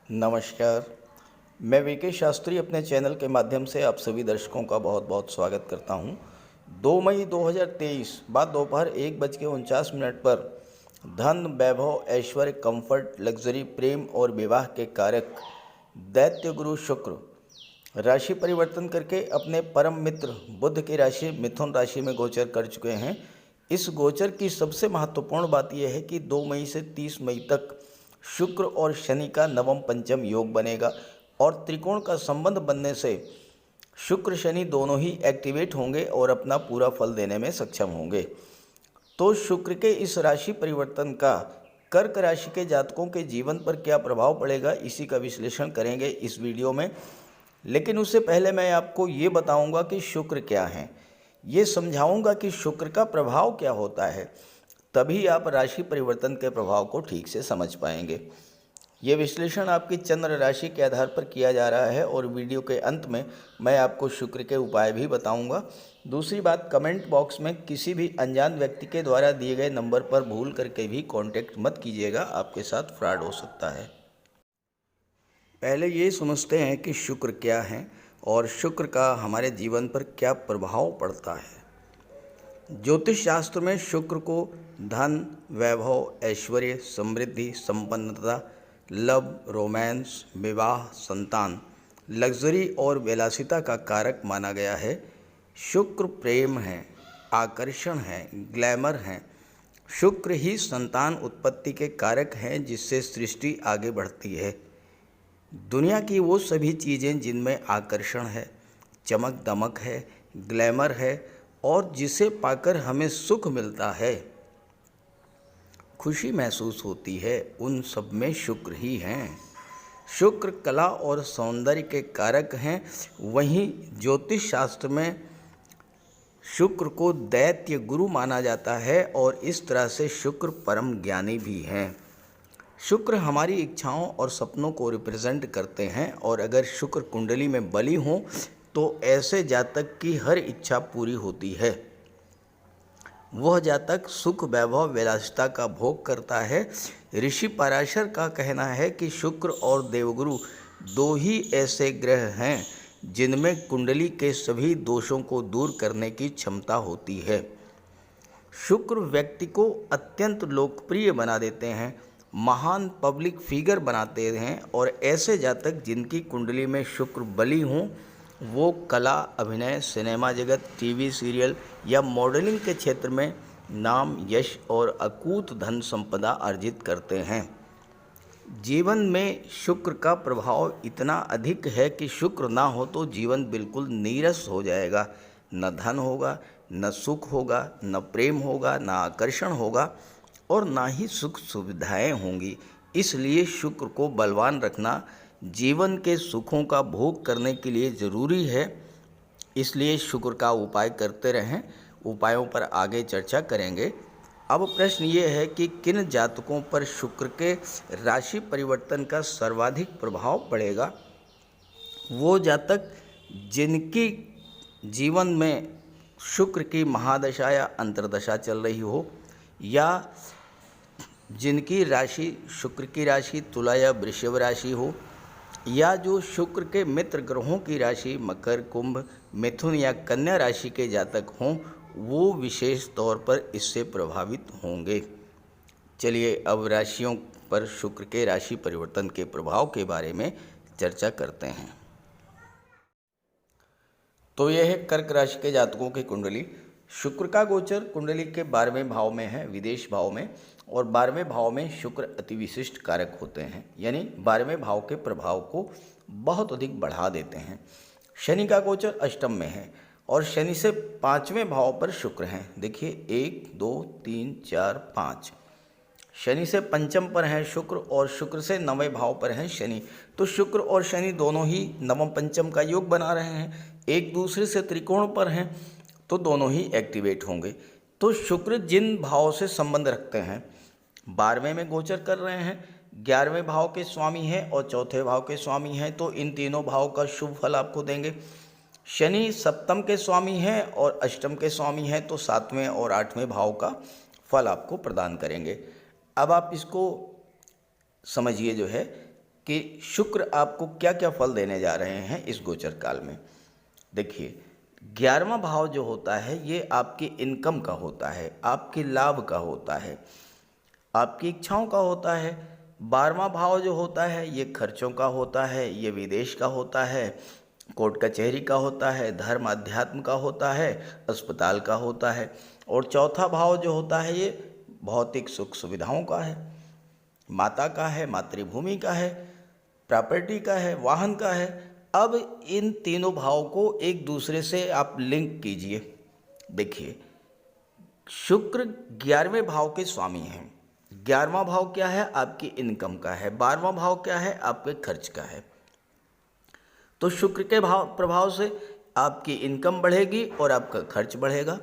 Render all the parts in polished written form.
नमस्कार। मैं वीके शास्त्री अपने चैनल के माध्यम से आप सभी दर्शकों का बहुत बहुत स्वागत करता हूं। 2 मई 2023 बाद दोपहर 1:49 पर धन, वैभव, ऐश्वर्य, कंफर्ट, लग्जरी, प्रेम और विवाह के कारक दैत्य गुरु शुक्र राशि परिवर्तन करके अपने परम मित्र बुध की राशि मिथुन राशि में गोचर कर चुके हैं। इस गोचर की सबसे महत्वपूर्ण बात यह है कि 2 मई से 30 मई तक शुक्र और शनि का नवम पंचम योग बनेगा और त्रिकोण का संबंध बनने से शुक्र शनि दोनों ही एक्टिवेट होंगे और अपना पूरा फल देने में सक्षम होंगे। तो शुक्र के इस राशि परिवर्तन का कर्क राशि के जातकों के जीवन पर क्या प्रभाव पड़ेगा, इसी का विश्लेषण करेंगे इस वीडियो में। लेकिन उससे पहले मैं आपको ये बताऊंगा कि शुक्र क्या है, ये समझाऊंगा कि शुक्र का प्रभाव क्या होता है, तभी आप राशि परिवर्तन के प्रभाव को ठीक से समझ पाएंगे। ये विश्लेषण आपकी चंद्र राशि के आधार पर किया जा रहा है और वीडियो के अंत में मैं आपको शुक्र के उपाय भी बताऊंगा। दूसरी बात, कमेंट बॉक्स में किसी भी अनजान व्यक्ति के द्वारा दिए गए नंबर पर भूल करके भी कांटेक्ट मत कीजिएगा, आपके साथ फ्रॉड हो सकता है। पहले ये समझते हैं कि शुक्र क्या है और शुक्र का हमारे जीवन पर क्या प्रभाव पड़ता है। ज्योतिष शास्त्र में शुक्र को धन, वैभव, ऐश्वर्य, समृद्धि, संपन्नता, लव, रोमांस, विवाह, संतान, लग्जरी और विलासिता का कारक माना गया है। शुक्र प्रेम है, आकर्षण है, ग्लैमर है। शुक्र ही संतान उत्पत्ति के कारक हैं जिससे सृष्टि आगे बढ़ती है। दुनिया की वो सभी चीज़ें जिनमें आकर्षण है, चमक दमक है, ग्लैमर है और जिसे पाकर हमें सुख मिलता है, खुशी महसूस होती है, उन सब में शुक्र ही हैं। शुक्र कला और सौंदर्य के कारक हैं। वहीं ज्योतिष शास्त्र में शुक्र को दैत्य गुरु माना जाता है और इस तरह से शुक्र परम ज्ञानी भी हैं। शुक्र हमारी इच्छाओं और सपनों को रिप्रेजेंट करते हैं और अगर शुक्र कुंडली में बली हो तो ऐसे जातक की हर इच्छा पूरी होती है। वह जातक सुख, वैभव, विलासिता का भोग करता है। ऋषि पराशर का कहना है कि शुक्र और देवगुरु दो ही ऐसे ग्रह हैं जिनमें कुंडली के सभी दोषों को दूर करने की क्षमता होती है। शुक्र व्यक्ति को अत्यंत लोकप्रिय बना देते हैं, महान पब्लिक फिगर बनाते हैं और ऐसे जातक जिनकी कुंडली में शुक्र बली हों वो कला, अभिनय, सिनेमा जगत, टीवी सीरियल या मॉडलिंग के क्षेत्र में नाम, यश और अकूत धन संपदा अर्जित करते हैं। जीवन में शुक्र का प्रभाव इतना अधिक है कि शुक्र ना हो तो जीवन बिल्कुल नीरस हो जाएगा। न धन होगा, न सुख होगा, न प्रेम होगा, न आकर्षण होगा और ना ही सुख सुविधाएं होंगी। इसलिए शुक्र को बलवान रखना जीवन के सुखों का भोग करने के लिए ज़रूरी है। इसलिए शुक्र का उपाय करते रहें। उपायों पर आगे चर्चा करेंगे। अब प्रश्न ये है कि किन जातकों पर शुक्र के राशि परिवर्तन का सर्वाधिक प्रभाव पड़ेगा। वो जातक जिनकी जीवन में शुक्र की महादशा या अंतर्दशा चल रही हो या जिनकी राशि शुक्र की राशि तुला या वृषभ राशि हो या जो शुक्र के मित्र ग्रहों की राशि मकर, कुंभ, मिथुन या कन्या राशि के जातक हों, वो विशेष तौर पर इससे प्रभावित होंगे। चलिए अब राशियों पर शुक्र के राशि परिवर्तन के प्रभाव के बारे में चर्चा करते हैं। तो यह है कर्क राशि के जातकों की कुंडली। शुक्र का गोचर कुंडली के 12वें भाव में है, विदेश भाव में, और 12वें भाव में शुक्र अति विशिष्ट कारक होते हैं, यानी 12वें भाव के प्रभाव को बहुत अधिक बढ़ा देते हैं। शनि का गोचर अष्टम में है और शनि से 5वें भाव पर शुक्र हैं। देखिए 1, 2, 3, 4, 5। शनि से पंचम पर हैं शुक्र और शुक्र से 9वें भाव पर हैं शनि। तो शुक्र और शनि दोनों ही नवम पंचम का योग बना रहे हैं, एक दूसरे से त्रिकोण पर हैं, तो दोनों ही एक्टिवेट होंगे। तो शुक्र जिन भाव से संबंध रखते हैं, 12वें में गोचर कर रहे हैं, 11वें भाव के स्वामी हैं और चौथे भाव के स्वामी हैं, तो इन तीनों भाव का शुभ फल आपको देंगे। शनि सप्तम के स्वामी हैं और अष्टम के स्वामी हैं, तो 7वें और 8वें भाव का फल आपको प्रदान करेंगे। अब आप इसको समझिए जो है कि शुक्र आपको क्या क्या फल देने जा रहे हैं इस गोचर काल में। देखिए, 11वां भाव जो होता है ये आपकी इनकम का होता है, आपके लाभ का होता है, आपकी इच्छाओं का होता है। 12वां भाव जो होता है ये खर्चों का होता है, ये विदेश का होता है, कोर्ट कचहरी का होता है, धर्म अध्यात्म का होता है, अस्पताल का होता है। और चौथा भाव जो होता है ये भौतिक सुख सुविधाओं का है, माता का है, मातृभूमि का है, प्रॉपर्टी का है, वाहन का है। अब इन तीनों भाव को एक दूसरे से आप लिंक कीजिए। देखिए, शुक्र 11वें भाव के स्वामी हैं। 11वां भाव क्या है? आपकी इनकम का है। 12वां भाव क्या है? आपके खर्च का है। तो शुक्र के भाव प्रभाव से आपकी इनकम बढ़ेगी और आपका खर्च बढ़ेगा।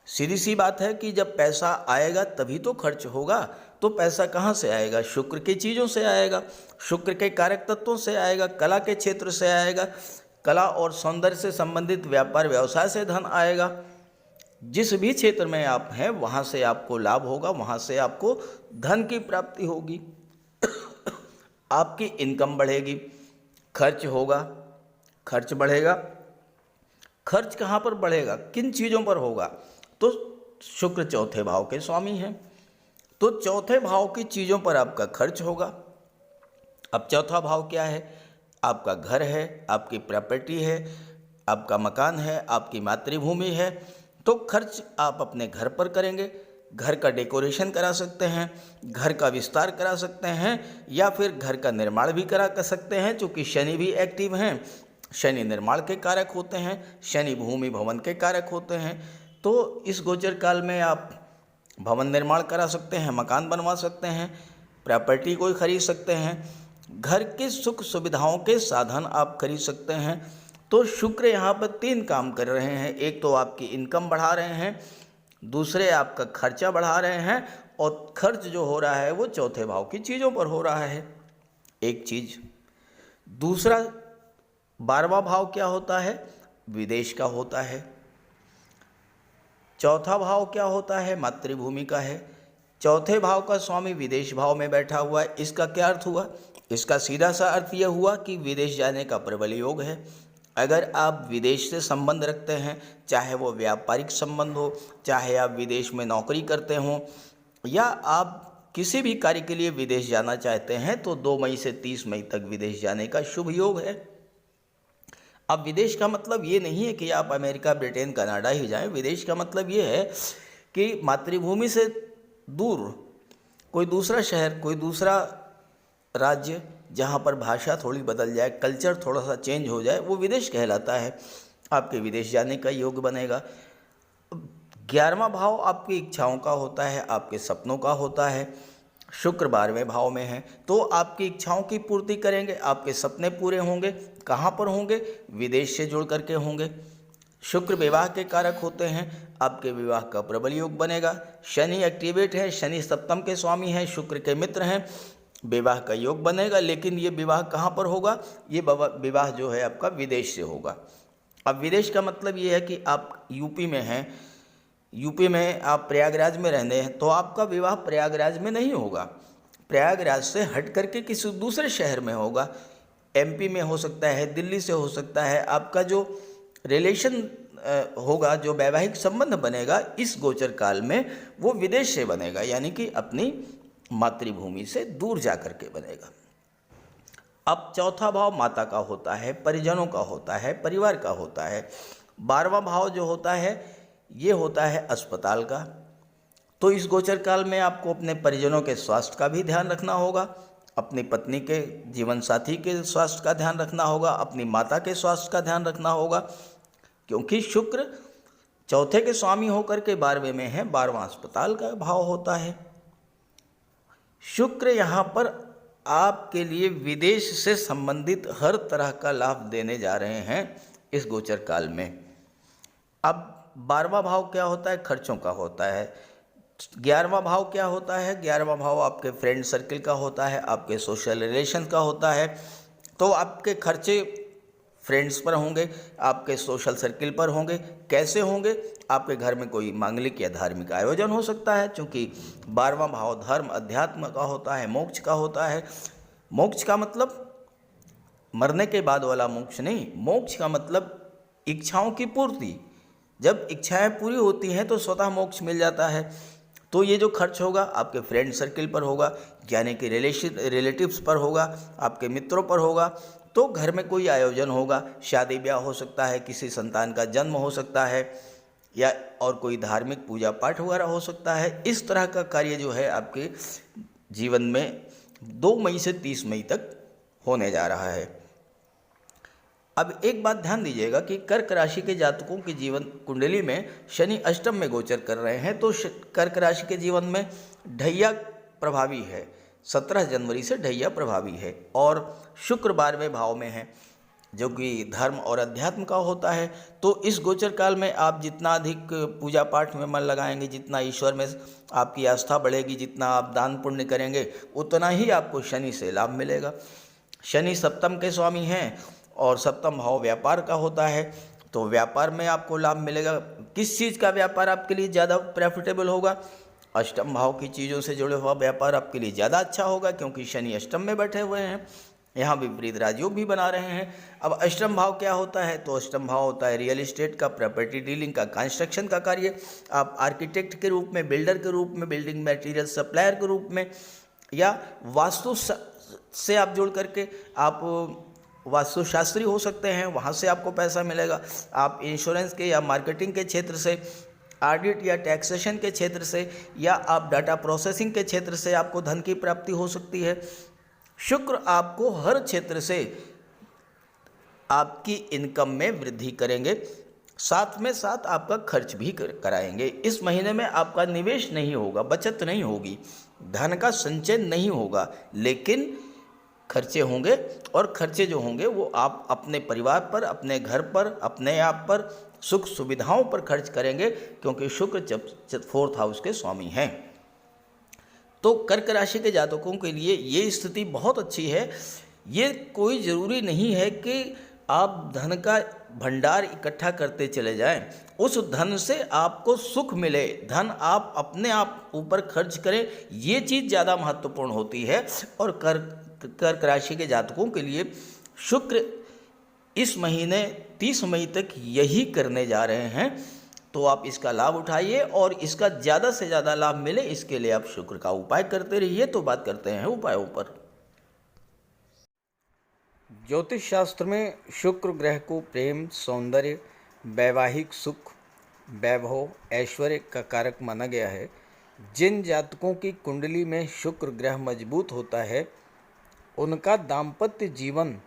सीधी सी बात है कि जब पैसा आएगा तभी तो खर्च होगा। तो पैसा कहाँ से आएगा? शुक्र की चीज़ों से आएगा, शुक्र के कारक तत्वों से आएगा, कला के क्षेत्र से आएगा, कला और सौंदर्य से संबंधित व्यापार व्यवसाय से धन आएगा। जिस भी क्षेत्र में आप हैं वहाँ से आपको लाभ होगा, वहाँ से आपको धन की प्राप्ति होगी, आपकी इनकम बढ़ेगी, खर्च होगा, खर्च बढ़ेगा। खर्च कहाँ पर बढ़ेगा? किन चीज़ों पर होगा? तो शुक्र चौथे भाव के स्वामी हैं, तो चौथे भाव की चीज़ों पर आपका खर्च होगा। अब चौथा भाव क्या है? आपका घर है, आपकी प्रॉपर्टी है, आपका मकान है, आपकी मातृभूमि है। तो खर्च आप अपने घर पर करेंगे, घर का डेकोरेशन करा सकते हैं, घर का विस्तार करा सकते हैं, या फिर घर का निर्माण भी करा कर सकते हैं, चूँकि शनि भी एक्टिव हैं। शनि निर्माण के कारक होते हैं, शनि भूमि भवन के कारक होते हैं। तो इस गोचर काल में आप भवन निर्माण करा सकते हैं, मकान बनवा सकते हैं, प्रॉपर्टी कोई खरीद सकते हैं, घर के सुख सुविधाओं के साधन आप खरीद सकते हैं। तो शुक्र यहाँ पर 3 काम कर रहे हैं। एक तो आपकी इनकम बढ़ा रहे हैं, दूसरे आपका खर्चा बढ़ा रहे हैं, और खर्च जो हो रहा है वो चौथे भाव की चीज़ों पर हो रहा है, एक चीज़। दूसरा, 12वां भाव क्या होता है? विदेश का होता है। चौथा भाव क्या होता है? मातृभूमि का है। चौथे भाव का स्वामी विदेश भाव में बैठा हुआ है। इसका क्या अर्थ हुआ? इसका सीधा सा अर्थ यह हुआ कि विदेश जाने का प्रबल योग है। अगर आप विदेश से संबंध रखते हैं, चाहे वो व्यापारिक संबंध हो, चाहे आप विदेश में नौकरी करते हों, या आप किसी भी कार्य के लिए विदेश जाना चाहते हैं, तो 2 मई से 30 मई तक विदेश जाने का शुभ योग है। अब विदेश का मतलब ये नहीं है कि आप अमेरिका, ब्रिटेन, कनाडा ही जाएं। विदेश का मतलब ये है कि मातृभूमि से दूर कोई दूसरा शहर, कोई दूसरा राज्य, जहाँ पर भाषा थोड़ी बदल जाए, कल्चर थोड़ा सा चेंज हो जाए, वो विदेश कहलाता है। आपके विदेश जाने का योग बनेगा। 11वां भाव आपकी इच्छाओं का होता है, आपके सपनों का होता है। शुक्र 12वें भाव में है, तो आपकी इच्छाओं की पूर्ति करेंगे, आपके सपने पूरे होंगे। कहाँ पर होंगे? विदेश से जुड़ करके होंगे। शुक्र विवाह के कारक होते हैं, आपके विवाह का प्रबल योग बनेगा। शनि एक्टिवेट है, शनि सप्तम के स्वामी हैं, शुक्र के मित्र हैं, विवाह का योग बनेगा। लेकिन ये विवाह कहाँ पर होगा? ये विवाह जो है आपका विदेश से होगा। अब विदेश का मतलब ये है कि आप यूपी में हैं, यूपी में आप प्रयागराज में रहते हैं, तो आपका विवाह प्रयागराज में नहीं होगा, प्रयागराज से हट करके किसी दूसरे शहर में होगा। एमपी में हो सकता है, दिल्ली से हो सकता है। आपका जो रिलेशन होगा, जो वैवाहिक संबंध बनेगा इस गोचर काल में, वो विदेश से बनेगा, यानी कि अपनी मातृभूमि से दूर जा कर के बनेगा। अब चौथा भाव माता का होता है, परिजनों का होता है, परिवार का होता है। 12वां भाव जो होता है ये होता है अस्पताल का। तो इस गोचर काल में आपको अपने परिजनों के स्वास्थ्य का भी ध्यान रखना होगा, अपनी पत्नी के, जीवन साथी के स्वास्थ्य का ध्यान रखना होगा, अपनी माता के स्वास्थ्य का ध्यान रखना होगा, क्योंकि शुक्र चौथे के स्वामी होकर के 12वें में है। 12वां अस्पताल का भाव होता है। शुक्र यहाँ पर आपके लिए विदेश से संबंधित हर तरह का लाभ देने जा रहे हैं इस गोचर काल में। अब 12वां भाव क्या होता है? खर्चों का होता है। 11वां भाव क्या होता है? 11वां भाव आपके फ्रेंड सर्किल का होता है, आपके सोशल रिलेशन का होता है। तो आपके खर्चे फ्रेंड्स पर होंगे, आपके सोशल सर्किल पर होंगे। कैसे होंगे? आपके घर में कोई मांगलिक या धार्मिक आयोजन हो सकता है, क्योंकि 12वां भाव धर्म अध्यात्म का होता है, मोक्ष का होता है। मोक्ष का मतलब मरने के बाद वाला मोक्ष नहीं, मोक्ष का मतलब इच्छाओं की पूर्ति। जब इच्छाएं पूरी होती हैं तो स्वतः मोक्ष मिल जाता है। तो ये जो खर्च होगा आपके फ्रेंड सर्किल पर होगा, यानी कि रिलेटिव्स पर होगा, आपके मित्रों पर होगा। तो घर में कोई आयोजन होगा, शादी ब्याह हो सकता है, किसी संतान का जन्म हो सकता है, या और कोई धार्मिक पूजा पाठ वगैरह हो सकता है। इस तरह का कार्य जो है आपके जीवन में 2 मई से 30 मई तक होने जा रहा है। अब एक बात ध्यान दीजिएगा कि कर्क राशि के जातकों के जीवन कुंडली में शनि अष्टम में गोचर कर रहे हैं, तो कर्क राशि के जीवन में ढैया प्रभावी है। 17 जनवरी से ढैया प्रभावी है और शुक्र 12वें भाव में है, जो कि धर्म और अध्यात्म का होता है। तो इस गोचर काल में आप जितना अधिक पूजा पाठ में मन लगाएंगे, जितना ईश्वर में आपकी आस्था बढ़ेगी, जितना आप दान पुण्य करेंगे, उतना ही आपको शनि से लाभ मिलेगा। शनि सप्तम के स्वामी हैं और सप्तम भाव व्यापार का होता है, तो व्यापार में आपको लाभ मिलेगा। किस चीज़ का व्यापार आपके लिए ज़्यादा प्रॉफिटेबल होगा? अष्टम भाव की चीज़ों से जुड़े हुआ व्यापार आपके लिए ज़्यादा अच्छा होगा, क्योंकि शनि अष्टम में बैठे हुए हैं, यहाँ विपरीत राजयोग भी बना रहे हैं। अब अष्टम भाव क्या होता है? तो अष्टम भाव होता है रियल इस्टेट का, प्रॉपर्टी डीलिंग का, कंस्ट्रक्शन का कार्य। आप आर्किटेक्ट के रूप में, बिल्डर के रूप में, बिल्डिंग मटेरियल सप्लायर के रूप में, या वास्तु से आप जुड़ करके आप वास्तुशास्त्री हो सकते हैं, वहाँ से आपको पैसा मिलेगा। आप इंश्योरेंस के या मार्केटिंग के क्षेत्र से, ऑडिट या टैक्सेशन के क्षेत्र से, या आप डाटा प्रोसेसिंग के क्षेत्र से आपको धन की प्राप्ति हो सकती है। शुक्र आपको हर क्षेत्र से आपकी इनकम में वृद्धि करेंगे, साथ में साथ आपका खर्च भी कराएंगे। इस महीने में आपका निवेश नहीं होगा, बचत नहीं होगी, धन का संचय नहीं होगा, लेकिन खर्चे होंगे। और खर्चे जो होंगे वो आप अपने परिवार पर, अपने घर पर, अपने आप पर, सुख सुविधाओं पर खर्च करेंगे, क्योंकि शुक्र 4th हाउस के स्वामी हैं। तो कर्क राशि के जातकों के लिए ये स्थिति बहुत अच्छी है। ये कोई ज़रूरी नहीं है कि आप धन का भंडार इकट्ठा करते चले जाएं, उस धन से आपको सुख मिले, धन आप अपने आप ऊपर खर्च करें, ये चीज़ ज़्यादा महत्वपूर्ण होती है। और कर्क राशि के जातकों के लिए शुक्र इस महीने 30 मई तक यही करने जा रहे हैं, तो आप इसका लाभ उठाइए और इसका ज़्यादा से ज़्यादा लाभ मिले, इसके लिए आप शुक्र का उपाय करते रहिए। तो बात करते हैं उपायों पर। ज्योतिष शास्त्र में शुक्र ग्रह को प्रेम, सौंदर्य, वैवाहिक सुख, वैभव, ऐश्वर्य का कारक माना गया है। जिन जातकों की कुंडली में शुक्र ग्रह मजबूत होता है, उनका दाम्पत्य जीवन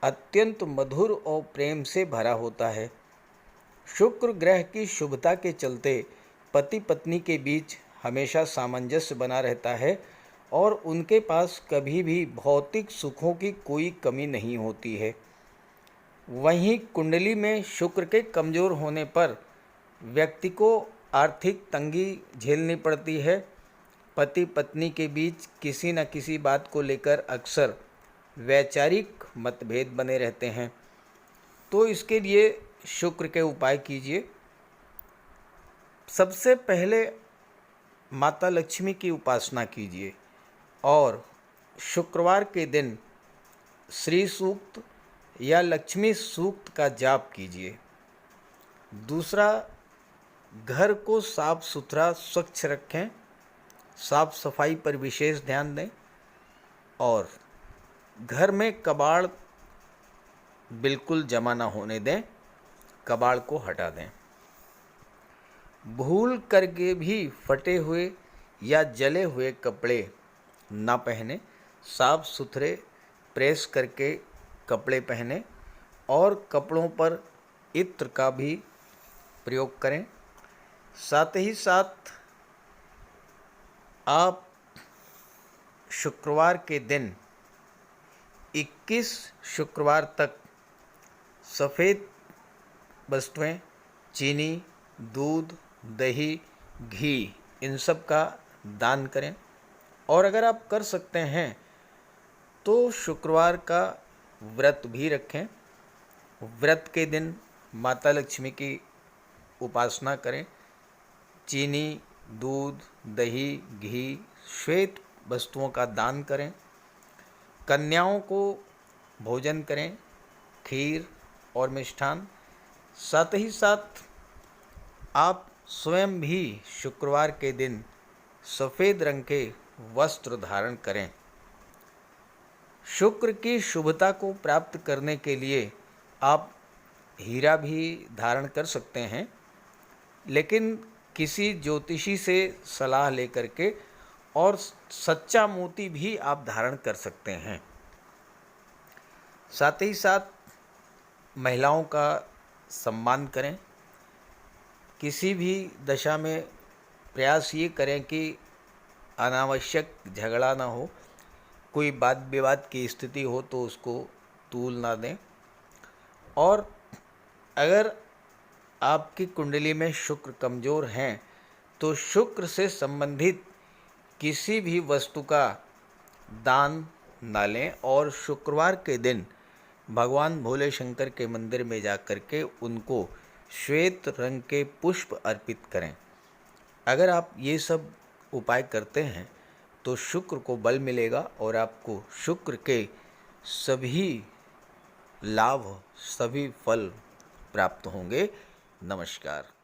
अत्यंत मधुर और प्रेम से भरा होता है। शुक्र ग्रह की शुभता के चलते पति पत्नी के बीच हमेशा सामंजस्य बना रहता है और उनके पास कभी भी भौतिक सुखों की कोई कमी नहीं होती है। वहीं कुंडली में शुक्र के कमज़ोर होने पर व्यक्ति को आर्थिक तंगी झेलनी पड़ती है। पति पत्नी के बीच किसी न किसी बात को लेकर अक्सर वैचारिक मतभेद बने रहते हैं। तो इसके लिए शुक्र के उपाय कीजिए। सबसे पहले माता लक्ष्मी की उपासना कीजिए और शुक्रवार के दिन श्री सूक्त या लक्ष्मी सूक्त का जाप कीजिए। दूसरा, घर को साफ सुथरा स्वच्छ रखें, साफ सफाई पर विशेष ध्यान दें और घर में कबाड़ बिल्कुल जमा ना होने दें, कबाड़ को हटा दें। भूल करके भी फटे हुए या जले हुए कपड़े ना पहने, साफ सुथरे प्रेस करके कपड़े पहने और कपड़ों पर इत्र का भी प्रयोग करें। साथ ही साथ आप शुक्रवार के दिन 21 शुक्रवार तक सफ़ेद वस्तुएं, चीनी, दूध, दही, घी, इन सब का दान करें। और अगर आप कर सकते हैं तो शुक्रवार का व्रत भी रखें। व्रत के दिन माता लक्ष्मी की उपासना करें। चीनी, दूध, दही, घी, श्वेत वस्तुओं का दान करें। कन्याओं को भोजन करें, खीर और मिष्ठान। साथ ही साथ आप स्वयं भी शुक्रवार के दिन सफ़ेद रंग के वस्त्र धारण करें। शुक्र की शुभता को प्राप्त करने के लिए आप हीरा भी धारण कर सकते हैं, लेकिन किसी ज्योतिषी से सलाह लेकर के, और सच्चा मोती भी आप धारण कर सकते हैं। साथ ही साथ महिलाओं का सम्मान करें। किसी भी दशा में प्रयास ये करें कि अनावश्यक झगड़ा ना हो, कोई वाद विवाद की स्थिति हो तो उसको तूल ना दें। और अगर आपकी कुंडली में शुक्र कमज़ोर हैं तो शुक्र से संबंधित किसी भी वस्तु का दान ना लें, और शुक्रवार के दिन भगवान भोले शंकर के मंदिर में जाकर के उनको श्वेत रंग के पुष्प अर्पित करें। अगर आप ये सब उपाय करते हैं तो शुक्र को बल मिलेगा और आपको शुक्र के सभी लाभ, सभी फल प्राप्त होंगे। नमस्कार।